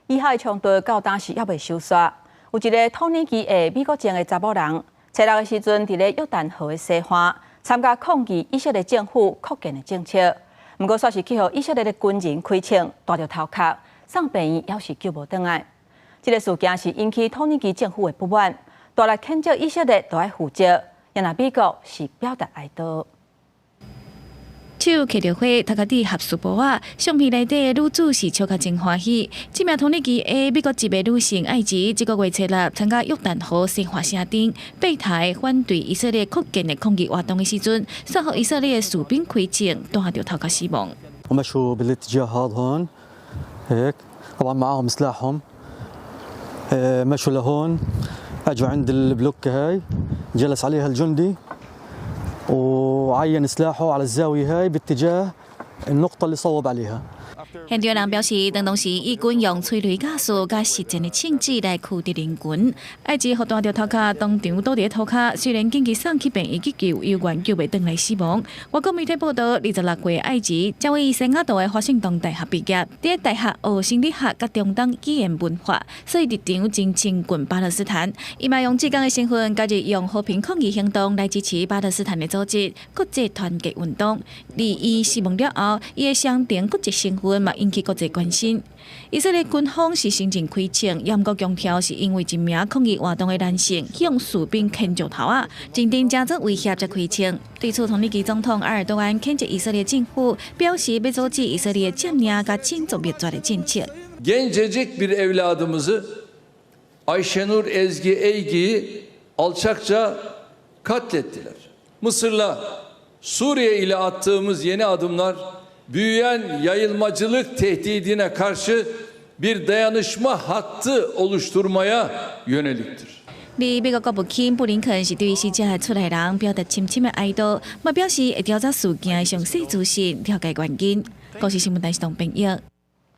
以下冲突到当时还未收煞。有一个同年纪的美国籍的查某人，初六的时阵伫咧约旦河的西岸参加抗议以色列政府扩建的政策，不过却是去互以色列的军人开枪，带着头壳，送病院也是救无倒来。这个事件是引起同年纪政府的不满，大力谴责以色列都要负责，也那美国是表达哀悼。 手揢着火，头壳底合书包啊！相片内底的女主是笑甲真欢喜。这名同年期的美国籍的女性艾吉，这个月初六参加约旦河西岸城顶背台反对以色列扩建的抗议活动的时阵，杀害以色列的士兵开枪，带着头壳死亡。ومشوا بالاتجاه هذا هون هيك طبعا معاهم سلاحهم مشوا لهون اجوا عند البلوكة هاي جلس عليها الجندي وعين سلاحه على الزاوية هاي باتجاه النقطة اللي صوب عليها. 现场人表示，当时义军用催泪加速加实战的枪支来驱敌人群。艾吉和带着头壳当场倒伫头壳，虽然紧急送去病院急救，犹原救袂回来死亡。外国媒体报道，26岁艾吉将为圣雅道的华盛顿大学毕业，伫大学学心理学甲中东语言文化，所以伫场真亲近巴勒斯坦。伊嘛用志工的身份，加入用和平抗议行动来支持巴勒斯坦的组织国际团结运动。而伊死亡了后，伊的双重国籍身份嘛引起国际关心。以色列军方是先前开枪，也毋过强调是因为一名抗议活动的男性向士兵牵着头啊，认定加做威胁才开枪。对此，同年期总统埃尔多安谴责以色列政府，表示要阻止以色列占领甲种族灭绝的政策。Gencecik bir evladımızı Ayşenur Ezgi Eygi'yi alçakça katlettiler. Mısır'la Suriye ile attığımız yeni adımlar büyüyen yayılmacılık tehdidine karşı bir dayanışma hattı oluşturmaya yöneliktir. 而美国国务卿布林肯是对死者的出来人表达深深的哀悼，嘛表示会调查事件的详细资讯，了解原因。国际新闻台是同朋友。